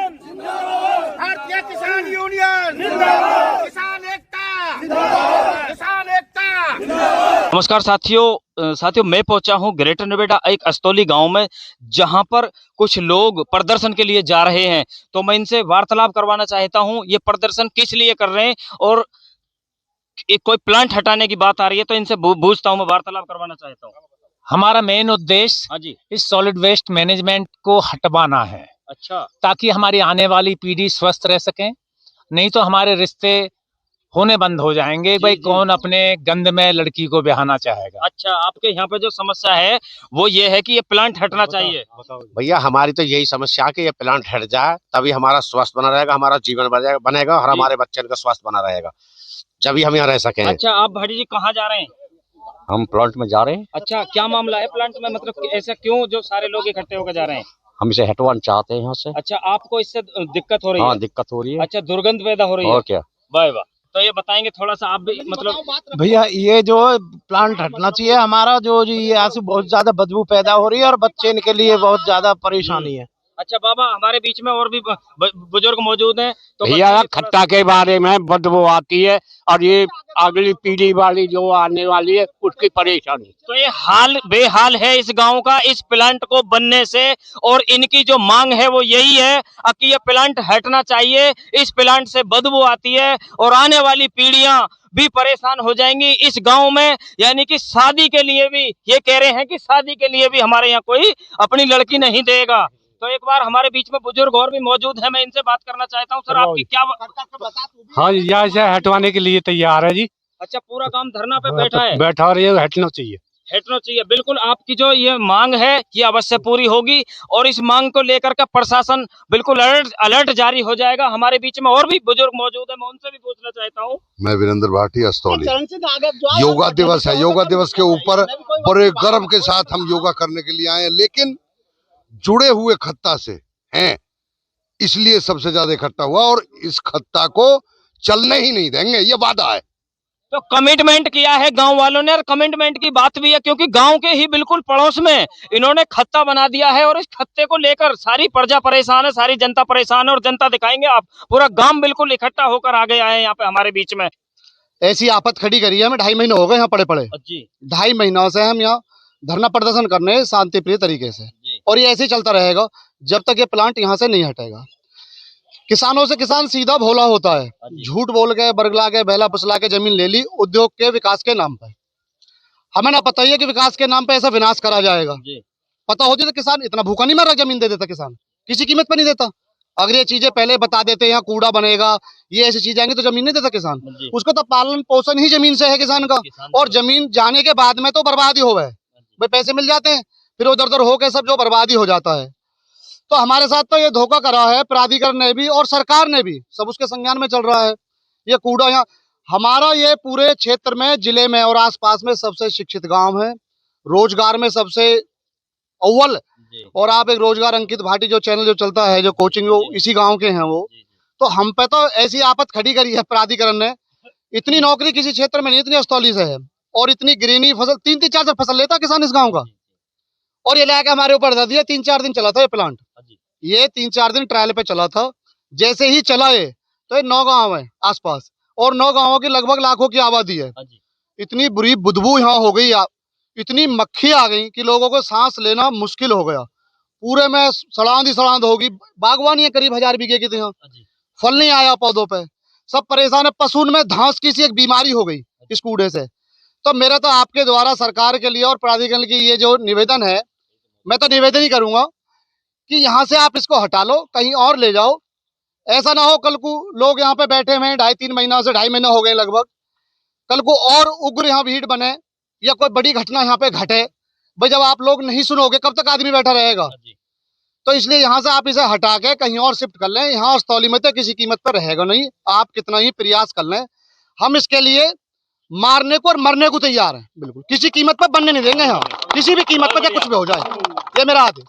Union जिंदाबाद, भारतीय किसान यूनियन जिंदाबाद, किसान एकता जिंदाबाद, किसान एकता जिंदाबाद। नमस्कार साथियों, मैं पहुंचा हूं ग्रेटर नोएडा एक अस्तौली गांव में, जहां पर कुछ लोग प्रदर्शन के लिए जा रहे हैं। तो मैं इनसे वार्तालाप करवाना चाहता हूं, ये प्रदर्शन किस लिए कर रहे हैं और एक कोई प्लांट हटाने की बात आ रही है, तो इनसे पूछता हूं, मैं वार्तालाप करवाना चाहता हूं। हमारा मेन उद्देश्य हाँ जी। इस सॉलिड वेस्ट मैनेजमेंट को हटवाना है, अच्छा, ताकि हमारी आने वाली पीढ़ी स्वस्थ रह सके। नहीं तो हमारे रिश्ते होने बंद हो जाएंगे। भाई कौन अपने गंद में लड़की को ब्याहना चाहेगा। अच्छा, आपके यहाँ पे जो समस्या है वो ये है कि ये प्लांट हटना चाहिए। भैया हमारी तो यही समस्या है कि ये प्लांट हट जाए, तभी हमारा स्वास्थ्य बना रहेगा, हमारा जीवन बनेगा और हमारे बच्चों का स्वास्थ्य बना रहेगा, जब भी हम यहाँ रह सके। अच्छा, आप भाटी जी कहाँ जा रहे हैं? हम प्लांट में जा रहे हैं। अच्छा, क्या मामला है प्लांट में, मतलब ऐसा क्यों जो सारे लोग इकट्ठे होकर जा रहे हैं? हम इसे हटवाना चाहते हैं यहाँ से। अच्छा, आपको इससे दिक्कत हो रही है? हाँ, दिक्कत हो रही है। अच्छा, दुर्गंध पैदा हो रही है। और क्या। वाह वाह, तो ये बताएंगे थोड़ा सा आप भी, मतलब भैया ये जो प्लांट हटना चाहिए हमारा, जो ये यहाँ से बहुत ज्यादा बदबू पैदा हो रही है और बच्चे के लिए बहुत ज्यादा परेशानी है। अच्छा बाबा, हमारे बीच में और भी बुजुर्ग मौजूद हैं, तो भैया बताइए थोड़ा खट्टा के बारे में बदबू आती है और ये अगली पीढ़ी वाली जो आने वाली है उसकी परेशानी। तो ये हाल बेहाल है इस गांव का इस प्लांट को बनने से, और इनकी जो मांग है वो यही है कि ये प्लांट हटना चाहिए। इस प्लांट से बदबू आती है और आने वाली पीढ़ियां भी परेशान हो जाएंगी इस गांव में। यानी कि शादी के लिए भी ये कह रहे हैं कि शादी के लिए भी हमारे यहाँ कोई अपनी लड़की नहीं देगा। तो एक बार हमारे बीच में बुजुर्ग और भी मौजूद है, मैं इनसे बात करना चाहता हूँ। सर, आपकी क्या? हाँ, यहाँ से हटवाने के लिए तैयार है जी। अच्छा, पूरा काम धरना पे बैठा है? बैठा और ये हटना चाहिए। हटना चाहिए, बिल्कुल। आपकी जो ये मांग है ये अवश्य पूरी होगी, और इस मांग को लेकर के प्रशासन बिल्कुल अलर्ट जारी हो जाएगा। हमारे बीच में और भी बुजुर्ग मौजूद है, मैं उनसे भी पूछना चाहता हूँ। मैं वीरेंद्र भाटी, अस्तौली। योगा दिवस है, योगा दिवस के ऊपर बड़े गर्व के साथ हम योगा करने के लिए आए हैं, लेकिन जुड़े हुए खत्ता से हैं, इसलिए सबसे ज्यादा इकट्ठा हुआ और इस खत्ता को चलने ही नहीं देंगे, ये वादा है। तो कमिटमेंट किया है गांव वालों ने, और कमिटमेंट की बात भी है क्योंकि गांव के ही बिल्कुल पड़ोस में इन्होंने खत्ता बना दिया है, और इस खत्ते को लेकर सारी प्रजा परेशान है, सारी जनता परेशान है। और जनता दिखाएंगे आप, पूरा गांव बिल्कुल इकट्ठा होकर आ गया है यहाँ पे हमारे बीच में। ऐसी आफत खड़ी करी है, हमें 2.5 महीने हो गए यहाँ पड़े जी 2.5 महीनों से हम यहाँ धरना प्रदर्शन करने शांति प्रिय तरीके से, और ये ऐसे ही चलता रहेगा जब तक ये प्लांट यहाँ से नहीं हटेगा। किसानों से किसान सीधा भोला होता है, झूठ बोल के, बरगला के, बहला फुसला के जमीन ले ली उद्योग के विकास के नाम पर। हमें ना पता ही है कि विकास के नाम पे ऐसा विनाश करा जाएगा। पता होती तो किसान इतना भूखा नहीं मरा, जमीन दे देता किसान, किसी कीमत पर नहीं देता। अगर ये चीजें पहले बता देते यहाँ कूड़ा बनेगा, ये ऐसी चीजें आएंगी, तो जमीन नहीं देता किसान। उसको तो पालन पोषण ही जमीन से है किसान का, और जमीन जाने के बाद में तो बर्बादी हो गए भाई, पैसे मिल जाते हैं फिर उधर उधर होके सब जो बर्बादी हो जाता है। तो हमारे साथ तो ये धोखा करा है प्राधिकरण ने भी और सरकार ने भी, सब उसके संज्ञान में चल रहा है। ये कूड़ा यहाँ हमारा ये पूरे क्षेत्र में, जिले में और आसपास में सबसे शिक्षित गांव है, रोजगार में सबसे अव्वल। और आप एक रोजगार अंकित भाटी जो चैनल जो चलता है, जो कोचिंग, वो इसी गांव के हैं वो। तो हम पे तो ऐसी आफत खड़ी करी है प्राधिकरण ने, इतनी नौकरी किसी क्षेत्र में नहीं, इतनी अस्तौली से है। और इतनी ग्रीनी फसल 3-4 फसल लेता किसान इस गांव का, और ये लाके हमारे ऊपर दे दिया। 3-4 दिन चला था ये प्लांट, ये 3-4 दिन ट्रायल पे चला था। जैसे ही चला ये, तो ये 9 गांव है आसपास, और 9 गांवों की लगभग लाखों की आबादी है। इतनी बुरी बदबू यहाँ हो गई, इतनी मक्खी आ गई कि लोगों को सांस लेना मुश्किल हो गया। पूरे में सड़ांद ही सड़ांद होगी। बागवानी है करीब 1000 बीघे की, तो यहाँ फल नहीं आया पौधों पे, सब परेशान है। पशु में धांस की सी एक बीमारी हो गई इस कूड़े से। तो मेरा तो आपके द्वारा सरकार के लिए और प्राधिकरण की ये जो निवेदन है, मैं तो निवेदन ही करूंगा कि यहाँ से आप इसको हटा लो, कहीं और ले जाओ। ऐसा ना हो कल को लोग यहाँ पे बैठे हुए हैं 2.5-3 महीना से, 2.5 महीना हो गए लगभग, कल को और उग्र यहाँ भीड़ बने या कोई बड़ी घटना यहाँ पे घटे। भाई जब आप लोग नहीं सुनोगे कब तक आदमी बैठा रहेगा? तो इसलिए यहाँ से आप इसे हटा के कहीं और शिफ्ट कर लें। यहाँ अस्तौली में तो किसी कीमत पर रहेगा नहीं, आप कितना ही प्रयास कर लें, हम इसके लिए मारने को और मरने को तैयार हैं। बिल्कुल किसी कीमत पर बनने नहीं देंगे यहाँ, किसी भी कीमत पर, चाहे कुछ भी हो जाए। ये मेरा आदेश।